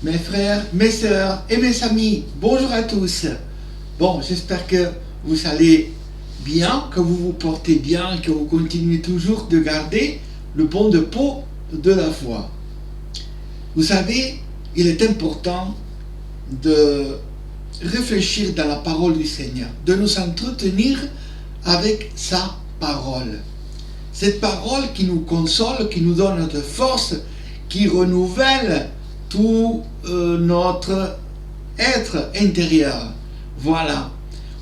mes frères, mes sœurs et mes amis, bonjour à tous. Bon, j'espère que vous allez bien, que vous vous portez bien, que vous continuez toujours de garder le bon dépôt de la foi. Vous savez, il est important de réfléchir dans la parole du Seigneur, de nous entretenir avec sa parole. Cette parole qui nous console, qui nous donne de force, qui renouvelle tout notre être intérieur. Voilà.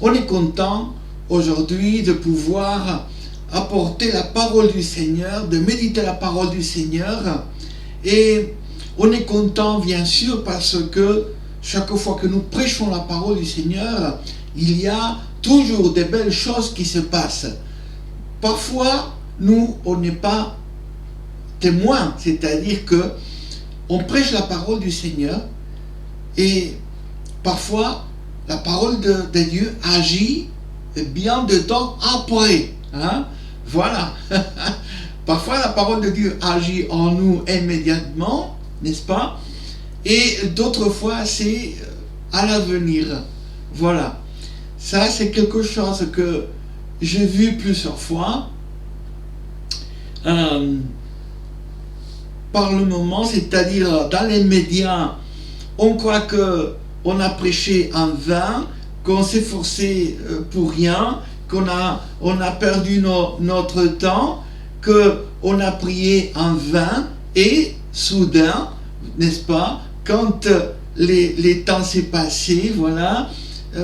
On est content aujourd'hui de pouvoir apporter la parole du Seigneur, de méditer la parole du Seigneur. Et on est content, bien sûr, parce que chaque fois que nous prêchons la parole du Seigneur, il y a toujours de belles choses qui se passent. Parfois, nous, on n'est pas témoins, c'est-à-dire que on prêche la parole du Seigneur et parfois la parole de Dieu agit bien de temps après. Hein? Voilà. Parfois la parole de Dieu agit en nous immédiatement, n'est-ce pas? Et d'autres fois c'est à l'avenir. Voilà. Ça c'est quelque chose que j'ai vu plusieurs fois. Par le moment, c'est-à-dire dans les médias, on croit qu'on a prêché en vain, qu'on s'est forcé pour rien, qu'on a perdu notre temps, qu'on a prié en vain, et soudain, n'est-ce pas, quand les temps s'est passé, voilà,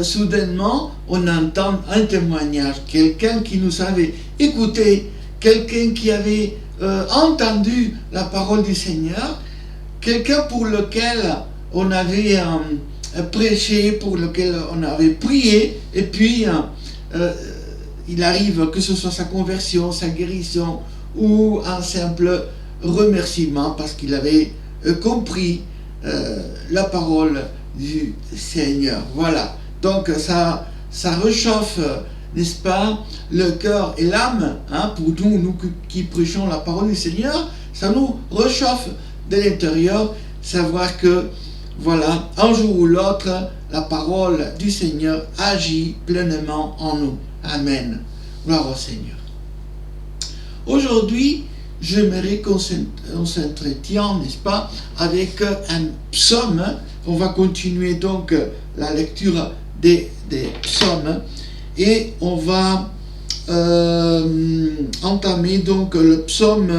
soudainement, on entend un témoignage, quelqu'un qui nous avait écouté, quelqu'un qui avait entendu la parole du Seigneur, quelqu'un pour lequel on avait prêché, pour lequel on avait prié, et puis il arrive que ce soit sa conversion, sa guérison, ou un simple remerciement parce qu'il avait compris la parole du Seigneur. Voilà, donc ça réchauffe, n'est-ce pas, le cœur et l'âme, hein, pour nous qui prêchons la parole du Seigneur, ça nous réchauffe de l'intérieur, savoir que, voilà, un jour ou l'autre, la parole du Seigneur agit pleinement en nous. Amen. Gloire au Seigneur. Aujourd'hui, j'aimerais qu'on s'entretienne, n'est-ce pas, avec un psaume. On va continuer donc la lecture des psaumes. Et on va entamer donc le psaume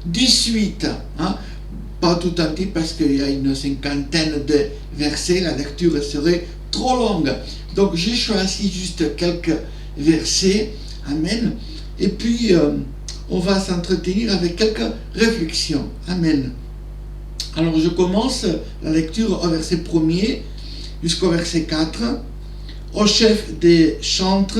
18, hein? Pas tout entier parce qu'il y a une cinquantaine de versets, la lecture serait trop longue. Donc j'ai choisi juste quelques versets, amen. Et puis on va s'entretenir avec quelques réflexions, amen. Alors je commence la lecture au verset 1er jusqu'au verset 4. Au chef des chantres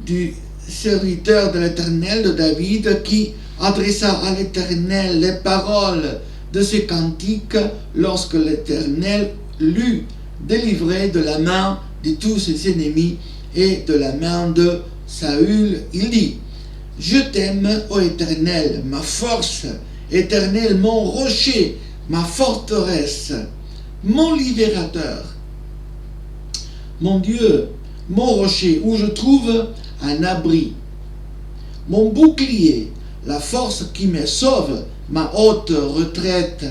du serviteur de l'Éternel, de David, qui adressa à l'Éternel les paroles de ce cantique lorsque l'Éternel l'eut délivré de la main de tous ses ennemis et de la main de Saül. Il dit: Je t'aime, ô Éternel, ma force, Éternel, mon rocher, ma forteresse, mon libérateur. Mon Dieu, mon rocher, où je trouve un abri, mon bouclier, la force qui me sauve, ma haute retraite.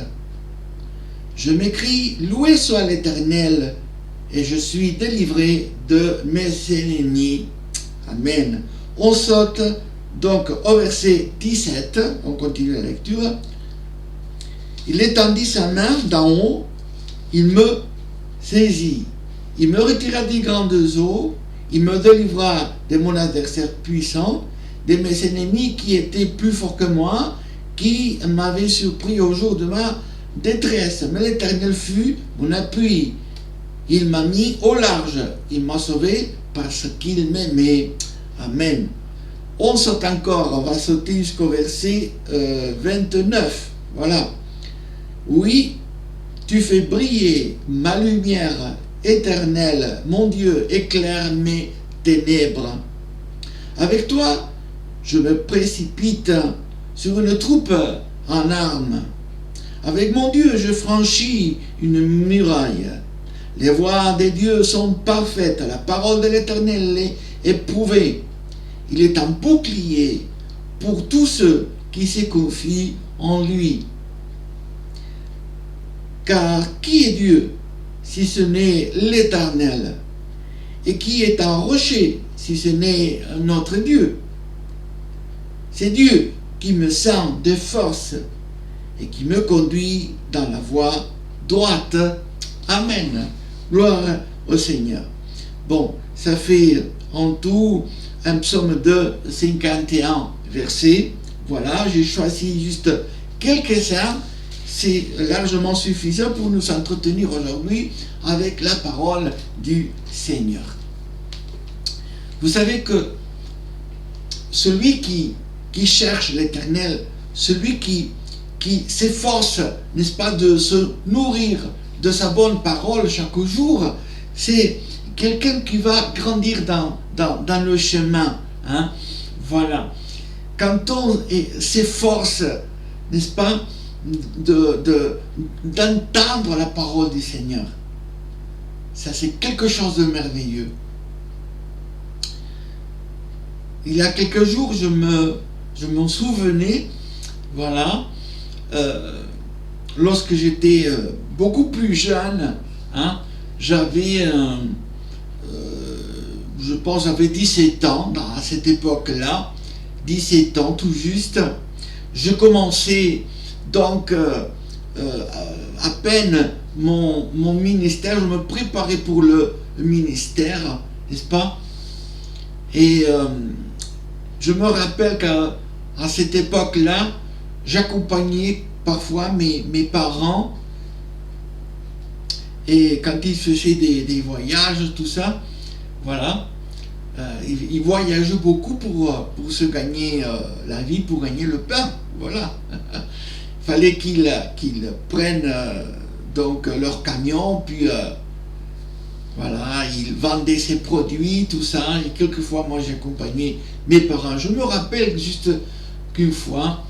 Je m'écrie, loué soit l'Éternel, et je suis délivré de mes ennemis. Amen. On saute donc au verset 17, on continue la lecture. Il étendit sa main d'en haut, il me saisit. Il me retira des grandes eaux, il me délivra de mon adversaire puissant, de mes ennemis qui étaient plus forts que moi, qui m'avaient surpris au jour de ma détresse. Mais l'Éternel fut mon appui. Il m'a mis au large, il m'a sauvé parce qu'il m'aimait. Amen. On saute encore, on va sauter jusqu'au verset 29. Voilà. Oui, tu fais briller ma lumière éternelle, mon Dieu, éclaire mes ténèbres. Avec toi, je me précipite sur une troupe en armes. Avec mon Dieu, je franchis une muraille. Les voies des dieux sont parfaites, la parole de l'Éternel est éprouvée. Il est un bouclier pour tous ceux qui se confient en lui. Car qui est Dieu si ce n'est l'Éternel? Et qui est un rocher si ce n'est notre Dieu? C'est Dieu qui me sent de force et qui me conduit dans la voie droite. Amen. Gloire au Seigneur. Bon, ça fait en tout un psaume de 51 versets. Voilà, j'ai choisi juste quelques-uns. C'est largement suffisant pour nous entretenir aujourd'hui avec la parole du Seigneur. Vous savez que celui qui cherche l'Éternel, celui qui s'efforce, n'est-ce pas, de se nourrir de sa bonne parole chaque jour, c'est quelqu'un qui va grandir dans le chemin. Hein? Voilà. Quand on s'efforce, n'est-ce pas, d'entendre la parole du Seigneur, ça c'est quelque chose de merveilleux. Il y a quelques jours, je m'en souvenais, voilà, lorsque j'étais beaucoup plus jeune, hein, j'avais, je pense, j'avais 17 ans, à cette époque-là, 17 ans tout juste. Je commençais donc à peine mon ministère, je me préparais pour le ministère, n'est-ce pas? Et je me rappelle qu'à cette époque-là, j'accompagnais parfois mes parents, et quand ils faisaient des voyages, tout ça, voilà, ils voyageaient beaucoup pour se gagner la vie, pour gagner le pain, voilà. Il fallait qu'ils prennent donc leur camion, puis voilà, ils vendaient ces produits, tout ça, et quelquefois moi j'accompagnais mes parents. Je me rappelle juste qu'une fois,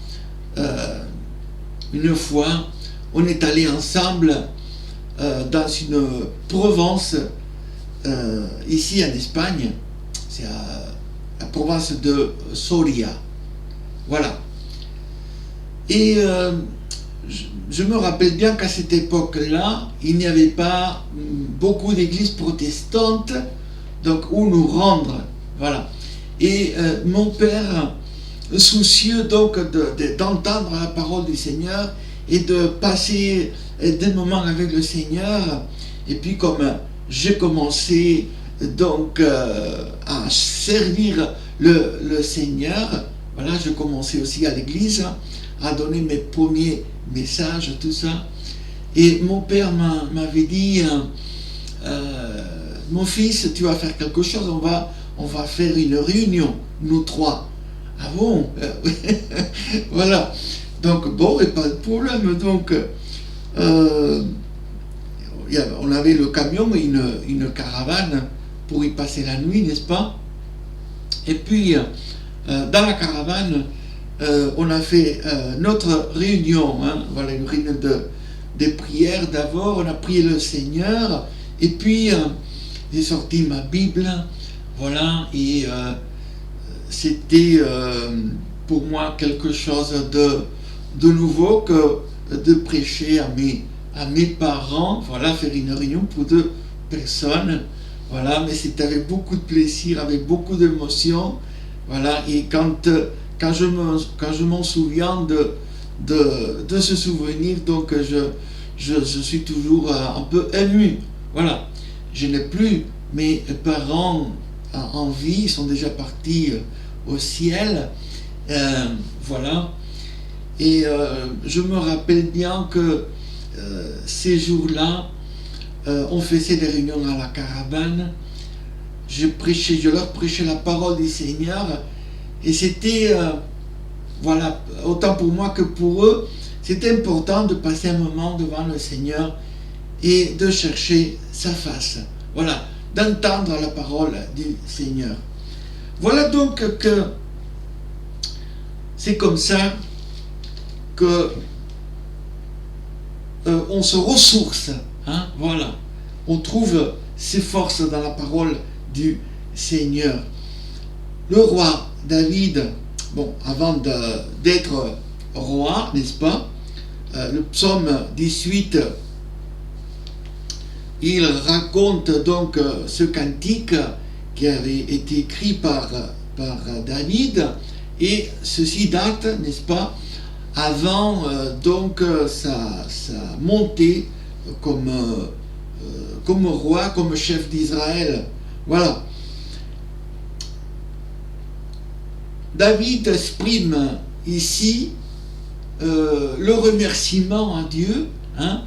on est allé ensemble dans une province ici en Espagne, c'est la province de Soria. Voilà. Et je me rappelle bien qu'à cette époque-là, il n'y avait pas beaucoup d'églises protestantes, donc où nous rendre. Voilà. Et mon père, soucieux donc d'entendre la parole du Seigneur et de passer des moments avec le Seigneur, et puis comme j'ai commencé donc à servir le Seigneur, voilà, je commençais aussi à l'église à donner mes premiers messages, tout ça. Et mon père m'avait dit, mon fils, tu vas faire quelque chose, on va faire une réunion, nous trois. Ah bon? Voilà. Donc, bon, et pas de problème. Donc, on avait le camion et une caravane pour y passer la nuit, n'est-ce pas? Et puis, dans la caravane, on a fait notre réunion, hein, voilà, une réunion de prière d'abord, on a prié le Seigneur, et puis j'ai sorti ma Bible, voilà, et c'était pour moi quelque chose de nouveau que de prêcher à mes parents, voilà, faire une réunion pour 2 personnes, voilà, mais c'était avec beaucoup de plaisir, avec beaucoup d'émotion, voilà, et quand je m'en souviens de ce souvenir, donc je suis toujours un peu ému. Voilà. Je n'ai plus mes parents en vie, ils sont déjà partis au ciel. Voilà. Et je me rappelle bien que ces jours-là, on faisait des réunions à la caravane. Je leur prêchais la parole du Seigneur. Et c'était, voilà, autant pour moi que pour eux, c'était important de passer un moment devant le Seigneur et de chercher sa face. Voilà, d'entendre la parole du Seigneur. Voilà donc que c'est comme ça que on se ressource. Hein, voilà. On trouve ses forces dans la parole du Seigneur. Le roi David, bon, avant d'être roi, n'est-ce pas, le psaume 18, il raconte donc ce cantique qui avait été écrit par David, et ceci date, n'est-ce pas, avant donc sa montée comme roi, comme chef d'Israël. Voilà. David exprime ici le remerciement à Dieu. Hein.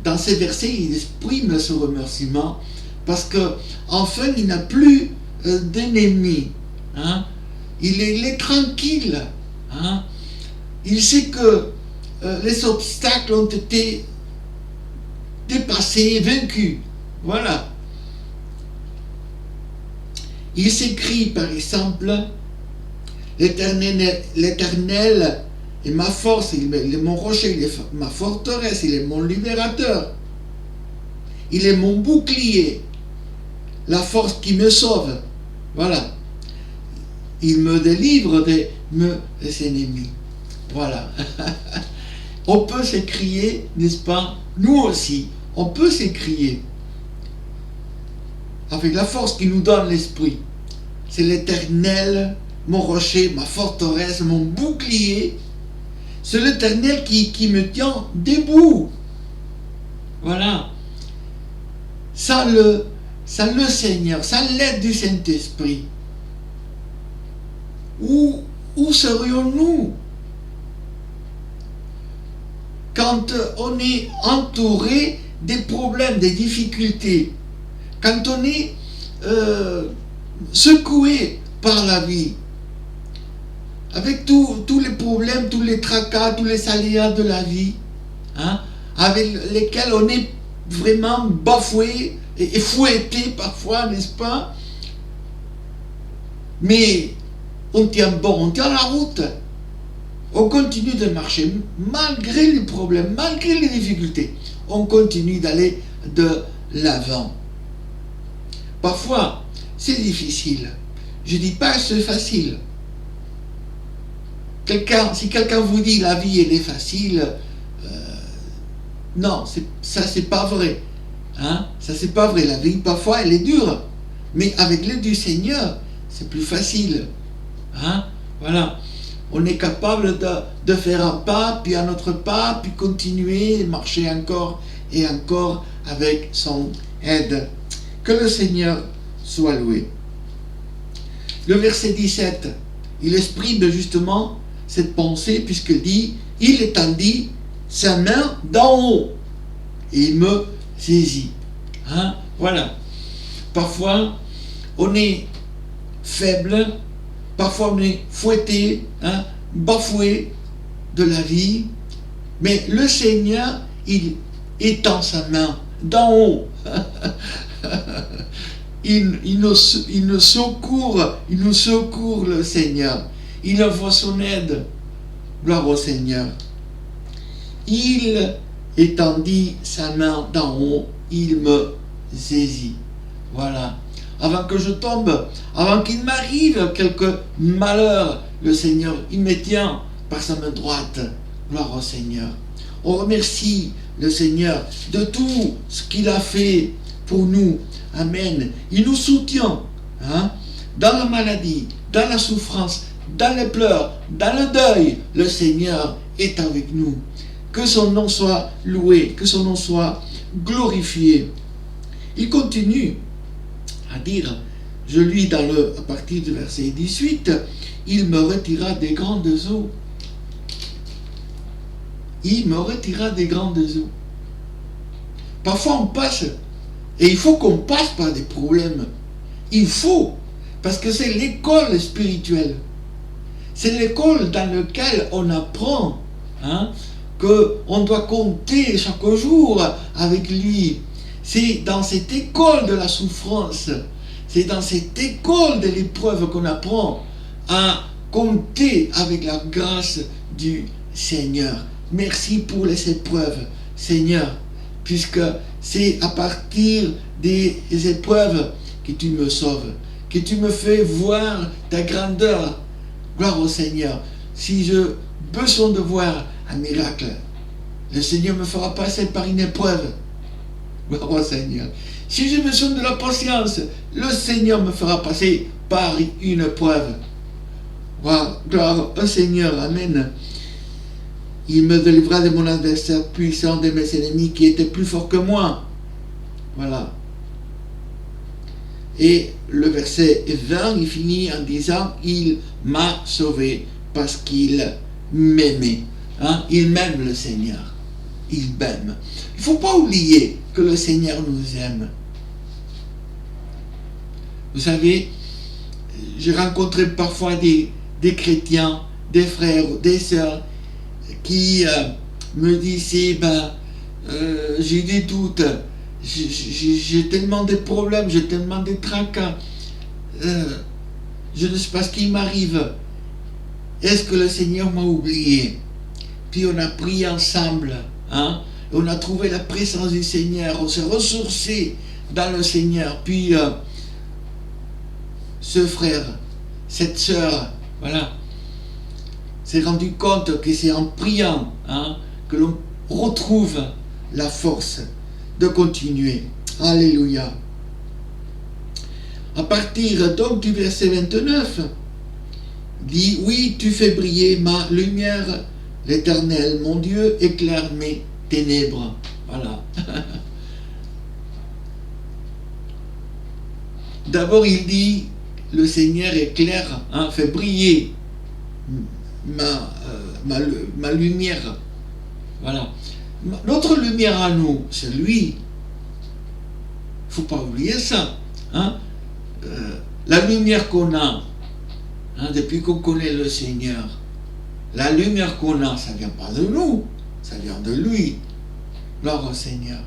Dans ces versets, il exprime ce remerciement parce que enfin, il n'a plus d'ennemis. Hein. Il est tranquille. Hein. Il sait que les obstacles ont été dépassés, vaincus. Voilà. Il s'écrit par exemple: l'Éternel est ma force, il est mon rocher, il est ma forteresse, il est mon libérateur. Il est mon bouclier, la force qui me sauve. Voilà. Il me délivre de mes ennemis. Voilà. On peut s'écrier, n'est-ce pas? Nous aussi, on peut s'écrier avec la force qui nous donne l'esprit. C'est l'Éternel, mon rocher, ma forteresse, mon bouclier. C'est l'Éternel qui me tient debout. Voilà. Sans le Seigneur, sans l'aide du Saint-Esprit, où serions-nous? Quand on est entouré des problèmes, des difficultés, quand on est secoué par la vie, avec tous les problèmes, tous les tracas, tous les aléas de la vie, hein, avec lesquels on est vraiment bafoué et fouetté parfois, n'est-ce pas? Mais on tient bon, on tient la route. On continue de marcher malgré les problèmes, malgré les difficultés. On continue d'aller de l'avant. Parfois, c'est difficile. Je ne dis pas que c'est facile. Si quelqu'un vous dit la vie elle est facile, non, ça c'est pas vrai. Hein? Ça c'est pas vrai. La vie parfois elle est dure, mais avec l'aide du Seigneur, c'est plus facile. Hein? Voilà. On est capable de faire un pas, puis un autre pas, puis continuer, marcher encore et encore avec son aide. Que le Seigneur soit loué. Le verset 17, il exprime justement cette pensée, puisqu'il dit: il étendit sa main d'en haut et il me saisit. Hein? Voilà. Parfois, on est faible, parfois on est fouetté, hein, bafoué de la vie, mais le Seigneur, il étend sa main d'en haut. il nous secourt le Seigneur. Il envoie son aide. Gloire au Seigneur. Il étendit sa main d'en haut, il me saisit. Voilà. Avant que je tombe, avant qu'il m'arrive quelque malheur, le Seigneur, il me tient par sa main droite. Gloire au Seigneur. On remercie le Seigneur de tout ce qu'il a fait pour nous. Amen. Il nous soutient, hein, dans la maladie, dans la souffrance, dans les pleurs, dans le deuil. Le Seigneur est avec nous. Que son nom soit loué, que son nom soit glorifié. Il continue à dire, je lis à partir du verset 18, il me retira des grandes eaux. Il me retira des grandes eaux. Parfois on passe, et il faut qu'on passe par des problèmes. Il faut, parce que c'est l'école spirituelle. C'est l'école dans laquelle on apprend, hein, qu'on doit compter chaque jour avec lui. C'est dans cette école de la souffrance, c'est dans cette école de l'épreuve qu'on apprend à compter avec la grâce du Seigneur. Merci pour les épreuves. Seigneur, puisque c'est à partir des épreuves que tu me sauves, que tu me fais voir ta grandeur. Gloire au Seigneur. Si j'ai besoin de voir un miracle, le Seigneur me fera passer par une épreuve. Gloire au Seigneur. Si j'ai besoin de la patience, le Seigneur me fera passer par une épreuve. Gloire au Seigneur. Amen. Il me délivra de mon adversaire puissant, de mes ennemis qui étaient plus forts que moi. Voilà. Et le verset 20, il finit en disant, il m'a sauvé parce qu'il m'aimait. Hein? Il m'aime, le Seigneur. Il m'aime. Il ne faut pas oublier que le Seigneur nous aime. Vous savez, j'ai rencontré parfois des chrétiens, des frères, des sœurs qui me disaient, j'ai des doutes, j'ai tellement de problèmes, j'ai tellement de tracas, je ne sais pas ce qui m'arrive. Est-ce que le Seigneur m'a oublié? Puis on a prié ensemble, hein? On a trouvé la présence du Seigneur, on s'est ressourcé dans le Seigneur. Puis ce frère, cette sœur, voilà, s'est rendu compte que c'est en priant, hein, que l'on retrouve la force de continuer. Alléluia. À partir donc du verset 29, dit, oui, tu fais briller ma lumière, l'Éternel, mon Dieu, éclaire mes ténèbres. Voilà. D'abord, il dit, le Seigneur éclaire, hein, fait briller ma lumière. Voilà. Notre lumière à nous, c'est lui. Il ne faut pas oublier ça. Hein? La lumière qu'on a, hein, depuis qu'on connaît le Seigneur, la lumière qu'on a, ça ne vient pas de nous, ça vient de lui. Gloire au Seigneur.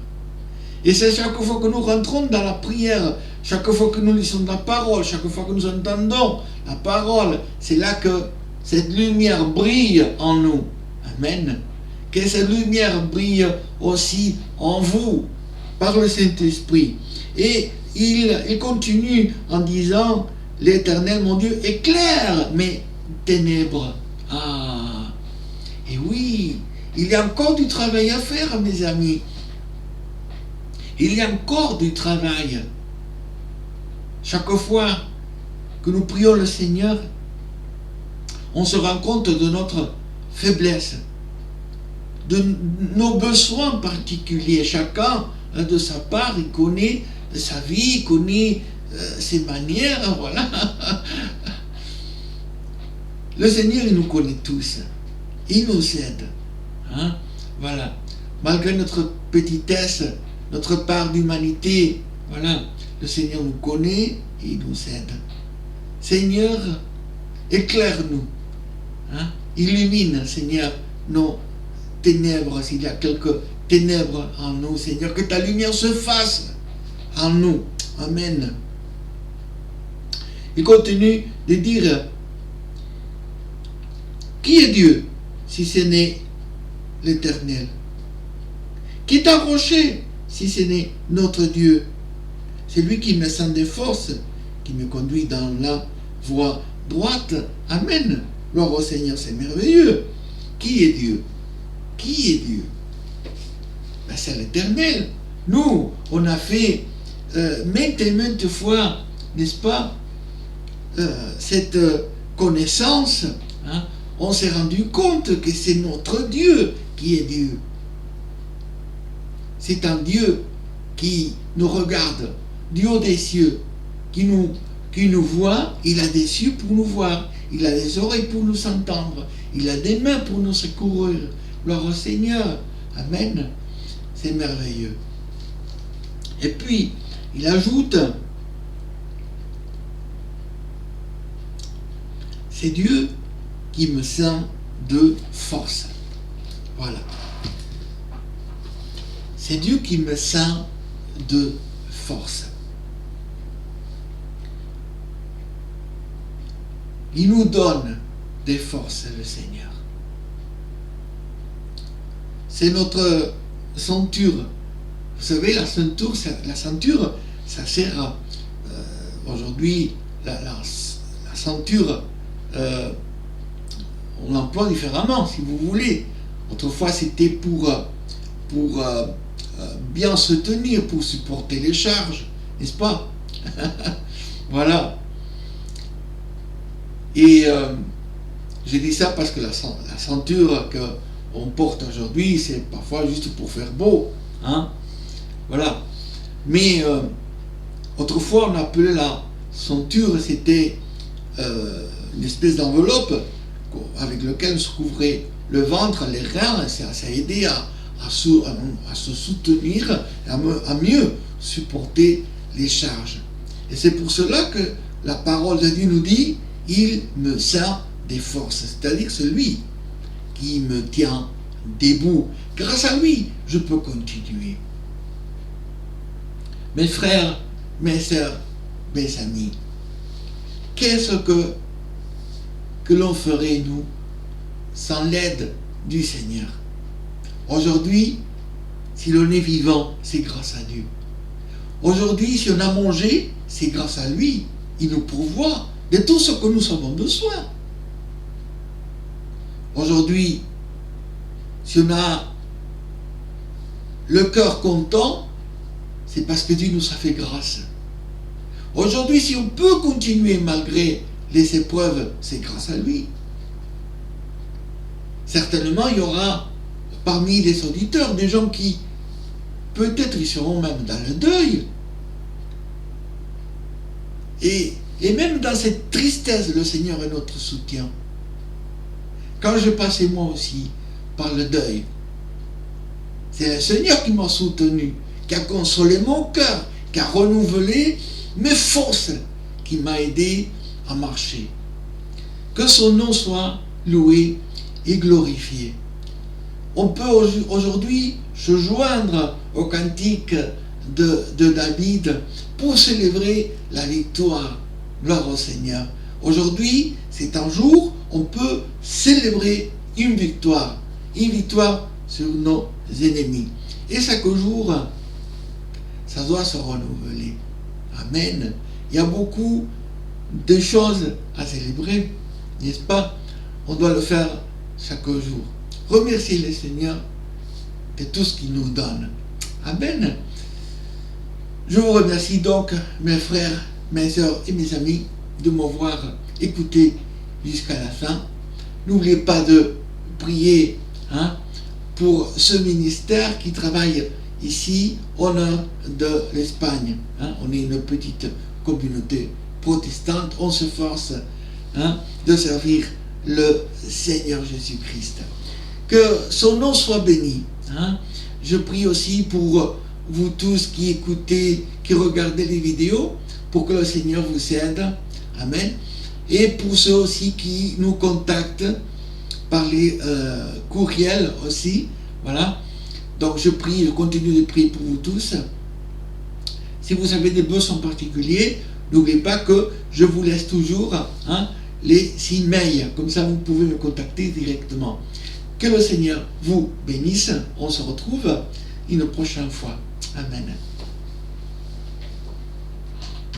Et c'est chaque fois que nous rentrons dans la prière, chaque fois que nous lisons la parole, chaque fois que nous entendons la parole, c'est là que cette lumière brille en nous. Amen. Que cette lumière brille aussi en vous, par le Saint-Esprit. Et il continue en disant, l'Éternel, mon Dieu, éclaire mes ténèbres. Ah, et oui, il y a encore du travail à faire, mes amis. Il y a encore du travail. Chaque fois que nous prions le Seigneur, on se rend compte de notre faiblesse, de nos besoins particuliers. Chacun, de sa part, il connaît sa vie, il connaît ses manières, voilà. Le Seigneur, il nous connaît tous. Il nous aide. Hein? Voilà. Malgré notre petitesse, notre part d'humanité, voilà, le Seigneur nous connaît et il nous aide. Seigneur, éclaire-nous. Hein? Illumine, Seigneur, nos ténèbres, s'il y a quelques ténèbres en nous, Seigneur, que ta lumière se fasse en nous. Amen. Il continue de dire, qui est Dieu si ce n'est l'Éternel? Qui est un rocher si ce n'est notre Dieu? C'est lui qui me sent des forces, qui me conduit dans la voie droite. Amen. Gloire au Seigneur, c'est merveilleux. Qui est Dieu? Qui est Dieu? C'est l'Éternel. Nous, on a fait maintes et maintes fois, n'est-ce pas, cette connaissance, hein? On s'est rendu compte que c'est notre Dieu qui est Dieu. C'est un Dieu qui nous regarde du haut des cieux, qui nous voit. Il a des yeux pour nous voir, il a des oreilles pour nous entendre, il a des mains pour nous secourir. Gloire au Seigneur. Amen. C'est merveilleux. Et puis, il ajoute, c'est Dieu qui me sent de force. Voilà. C'est Dieu qui me sent de force. Il nous donne des forces, le Seigneur. C'est notre ceinture. Vous savez, la ceinture, ça sert à... aujourd'hui, la ceinture, on l'emploie différemment, si vous voulez. Autrefois, c'était pour bien se tenir, pour supporter les charges, n'est-ce pas? Voilà. Et je dis ça parce que la ceinture qu'on porte aujourd'hui, c'est parfois juste pour faire beau. Hein? Voilà. Mais autrefois, on appelait la ceinture, c'était une espèce d'enveloppe avec laquelle on se couvrait le ventre, les reins, ça aidait à se soutenir, à mieux supporter les charges. Et c'est pour cela que la parole de Dieu nous dit, il me sert des forces, c'est-à-dire celui qui me tient debout. Grâce à lui, je peux continuer. Mes frères, mes sœurs, mes amis, qu'est-ce que l'on ferait, nous, sans l'aide du Seigneur? Aujourd'hui, si l'on est vivant, c'est grâce à Dieu. Aujourd'hui, si on a mangé, c'est grâce à lui. Il nous pourvoit de tout ce que nous avons besoin. Aujourd'hui, si on a le cœur content, c'est parce que Dieu nous a fait grâce. Aujourd'hui, si on peut continuer malgré les épreuves, c'est grâce à lui. Certainement, il y aura parmi les auditeurs des gens qui, peut-être, ils seront même dans le deuil. Et même dans cette tristesse, le Seigneur est notre soutien. Quand je passais moi aussi par le deuil, c'est le Seigneur qui m'a soutenu, qui a consolé mon cœur, qui a renouvelé mes forces, qui m'a aidé à marcher. Que son nom soit loué et glorifié. On peut aujourd'hui se joindre au cantique de David pour célébrer la victoire. Gloire au Seigneur. Aujourd'hui, c'est un jour où on peut célébrer une victoire sur nos ennemis. Et chaque jour, ça doit se renouveler. Amen. Il y a beaucoup de choses à célébrer, n'est-ce pas? On doit le faire chaque jour. Remercier le Seigneur de tout ce qu'il nous donne. Amen. Je vous remercie donc, mes frères, mes sœurs et mes amis, de m'avoir écouté jusqu'à la fin. N'oubliez pas de prier pour ce ministère qui travaille ici au nord de l'Espagne. On est une petite communauté protestante. On se force de servir le Seigneur Jésus-Christ. Que son nom soit béni. Je prie aussi pour vous tous qui écoutez, qui regardez les vidéos, pour que le Seigneur vous aide. Amen. Et pour ceux aussi qui nous contactent par les courriels aussi. Voilà. Donc je continue de prier pour vous tous. Si vous avez des besoins particuliers, n'oubliez pas que je vous laisse toujours les emails. Comme ça, vous pouvez me contacter directement. Que le Seigneur vous bénisse. On se retrouve une prochaine fois. Amen.